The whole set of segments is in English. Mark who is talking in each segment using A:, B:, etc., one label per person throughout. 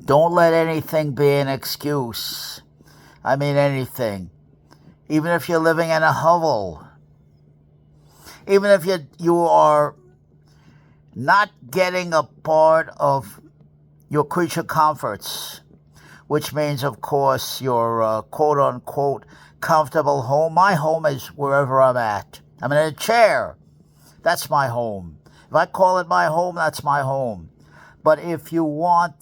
A: Don't let anything be an excuse. I mean anything. Even if you're living in a hovel. Even if you are not getting a part of your creature comforts, which means, of course, your quote-unquote comfortable home. My home is wherever I'm at. I'm in a chair. That's my home. If I call it my home, that's my home. But if you want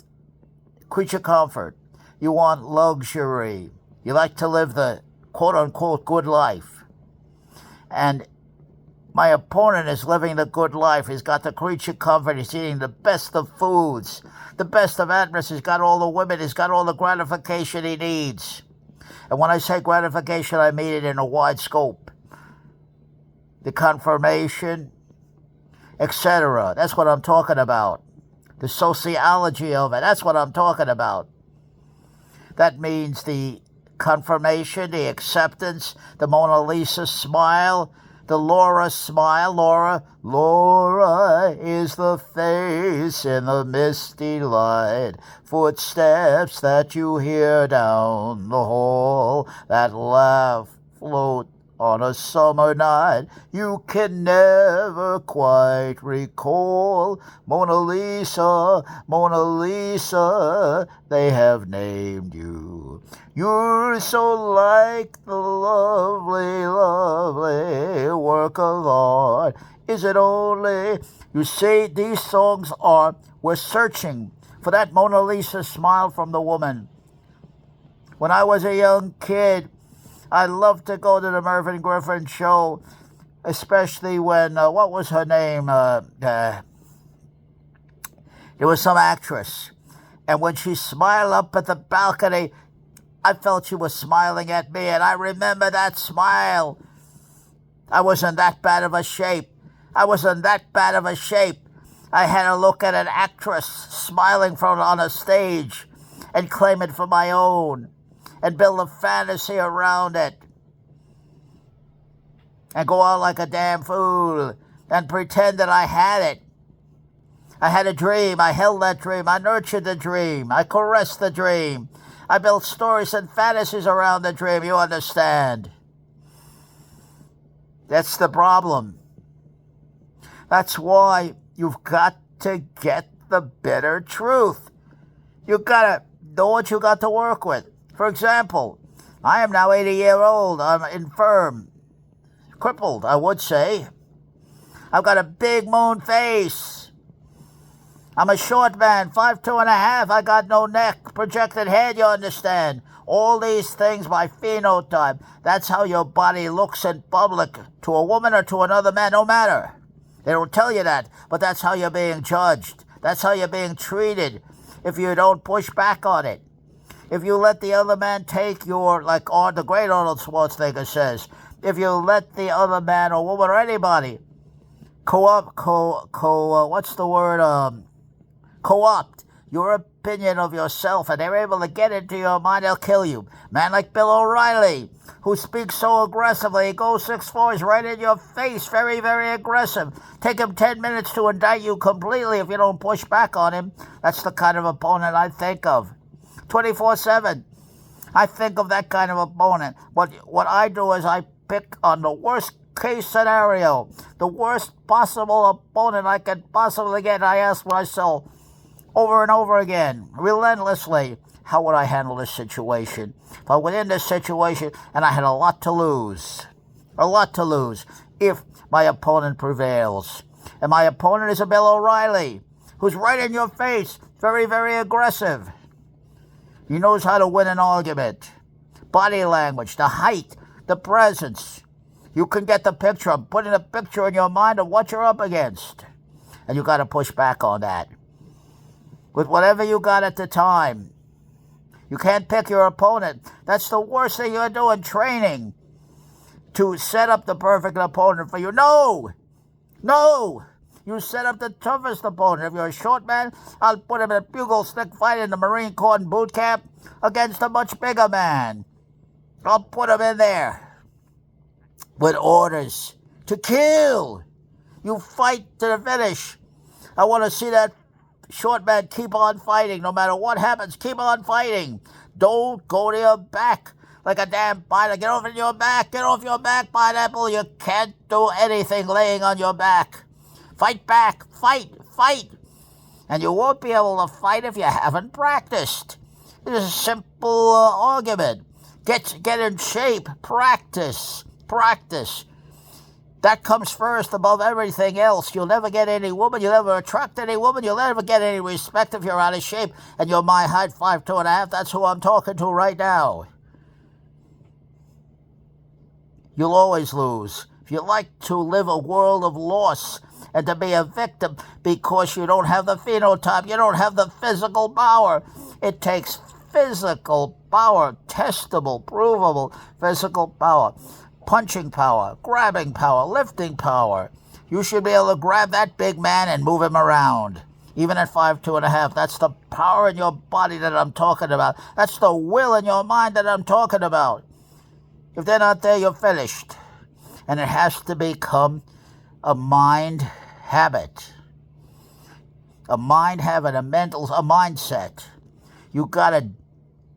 A: creature comfort, you want luxury, you like to live the quote-unquote good life, and my opponent is living the good life. He's got the creature comfort. He's eating the best of foods, the best of atmosphere. He's got all the women. He's got all the gratification he needs. And when I say gratification, I mean it in a wide scope. The confirmation, etc. That's what I'm talking about. The sociology of it. That's what I'm talking about. That means the confirmation, the acceptance, the Mona Lisa smile, the Laura smile. Laura is the face in the misty light. Footsteps that you hear down the hall. That laugh float on a summer night. You can never quite recall. Mona Lisa, Mona Lisa, they have named you. You're so like the lovely, lovely work of art. Is it only? You see, these songs are, we're searching for that Mona Lisa smile from the woman. When I was a young kid, I loved to go to the Mervyn Griffin show, especially when, what was her name? There was some actress. And when she smiled up at the balcony, I felt she was smiling at me, and I remember that smile. I was in that bad of a shape. I had to look at an actress smiling on a stage and claim it for my own and build a fantasy around it and go out like a damn fool and pretend that I had it. I had a dream. I held that dream. I nurtured the dream. I caressed the dream. I built stories and fantasies around the dream, you understand? That's the problem. That's why you've got to get the bitter truth. You got to know what you got to work with. For example, I am now 80 years old. I'm infirm, crippled, I would say. I've got a big moon face. I'm a short man, 5'2.5". I got no neck, projected head, you understand? All these things by phenotype. That's how your body looks in public to a woman or to another man, no matter. They don't tell you that, but that's how you're being judged. That's how you're being treated if you don't push back on it. If you let the other man take your, like the great Arnold Schwarzenegger says, if you let the other man or woman or anybody co-opt your opinion of yourself, and they're able to get into your mind, they'll kill you. Man like Bill O'Reilly, who speaks so aggressively, he goes 6'4", he's right in your face, very, very aggressive. Take him 10 minutes to indict you completely if you don't push back on him. That's the kind of opponent I think of. 24/7. I think of that kind of opponent. What I do is I pick on the worst case scenario, the worst possible opponent I can possibly get. I ask myself over and over again, relentlessly, how would I handle this situation? If I were in this situation and I had a lot to lose if my opponent prevails. And my opponent is a Bill O'Reilly, who's right in your face, very, very aggressive. He knows how to win an argument. Body language, the height, the presence. You can get the picture. I'm putting a picture in your mind of what you're up against. And you got to push back on that with whatever you got at the time. You can't pick your opponent. That's the worst thing you do in training, to set up the perfect opponent for you. No! You set up the toughest opponent. If you're a short man, I'll put him in a bugle stick fight in the Marine Corps boot camp against a much bigger man. I'll put him in there with orders to kill. You fight to the finish. I want to see that short men, keep on fighting. No matter what happens, keep on fighting. Don't go to your back like a damn spider. Get off of your back. Get off your back, pineapple. You can't do anything laying on your back. Fight back. Fight. Fight. And you won't be able to fight if you haven't practiced. It's a simple argument. Get in shape. Practice. Practice. That comes first above everything else. You'll never get any woman. You'll never attract any woman. You'll never get any respect if you're out of shape. And you're my height, 5'2.5". That's who I'm talking to right now. You'll always lose. If you like to live a world of loss and to be a victim because you don't have the phenotype, you don't have the physical power. It takes physical power, testable, provable physical power. Punching power, grabbing power, lifting power. You should be able to grab that big man and move him around. Even at 5'2.5". That's the power in your body that I'm talking about. That's the will in your mind that I'm talking about. If they're not there, you're finished. And it has to become a mind habit. A mind habit, a mindset. You got to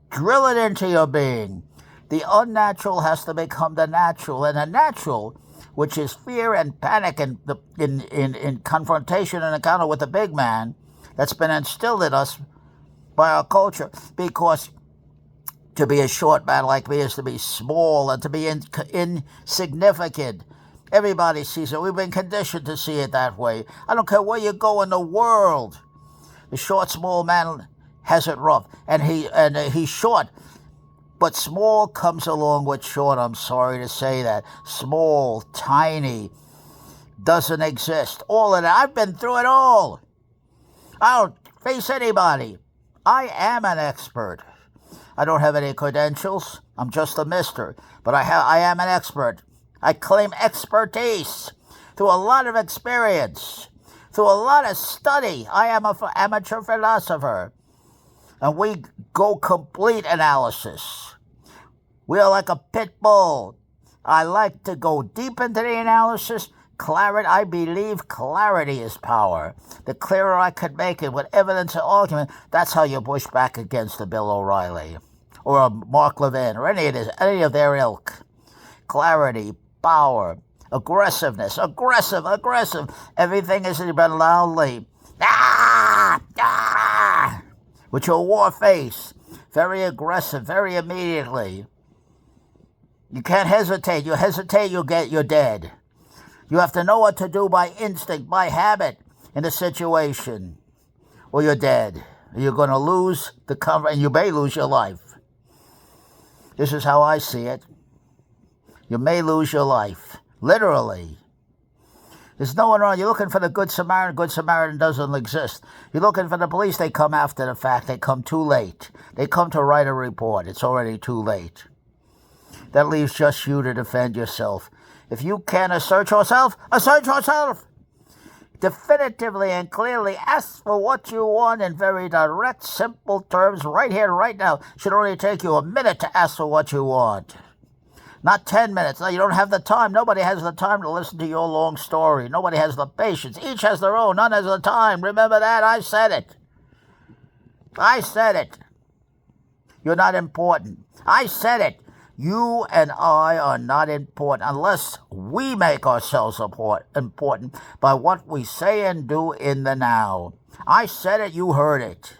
A: drill it into your being. The unnatural has to become the natural, and the natural, which is fear and panic and in confrontation and encounter with the big man, that's been instilled in us by our culture. Because to be a short man like me is to be small and to be insignificant. Everybody sees it. We've been conditioned to see it that way. I don't care where you go in the world. The short, small man has it rough, and he's short. But small comes along with short. I'm sorry to say that. Small, tiny, doesn't exist. All of that. I've been through it all. I don't face anybody. I am an expert. I don't have any credentials. I'm just a mister. But I am an expert. I claim expertise through a lot of experience, through a lot of study. I am an amateur philosopher. And we go complete analysis. We are like a pit bull. I like to go deep into the analysis. Clarity, I believe clarity is power. The clearer I could make it with evidence and argument, that's how you push back against a Bill O'Reilly or a Mark Levin or any of their ilk. Clarity, power, aggressiveness, aggressive. Everything is been loudly. With your war face, very aggressive, very immediately. You can't hesitate. You hesitate, you're dead. You have to know what to do by instinct, by habit in a situation, or you're dead. You're going to lose the cover, and you may lose your life. This is how I see it. You may lose your life, literally. There's no one around. You're looking for the Good Samaritan. Good Samaritan doesn't exist. You're looking for the police. They come after the fact. They come too late. They come to write a report. It's already too late. That leaves just you to defend yourself. If you can assert yourself, assert yourself. Definitively and clearly ask for what you want in very direct, simple terms right here, right now. Should only take you a minute to ask for what you want. Not 10 minutes. No, you don't have the time. Nobody has the time to listen to your long story. Nobody has the patience. Each has their own. None has the time. Remember that? I said it. I said it. You're not important. I said it. You and I are not important unless we make ourselves important by what we say and do in the now. I said it. You heard it.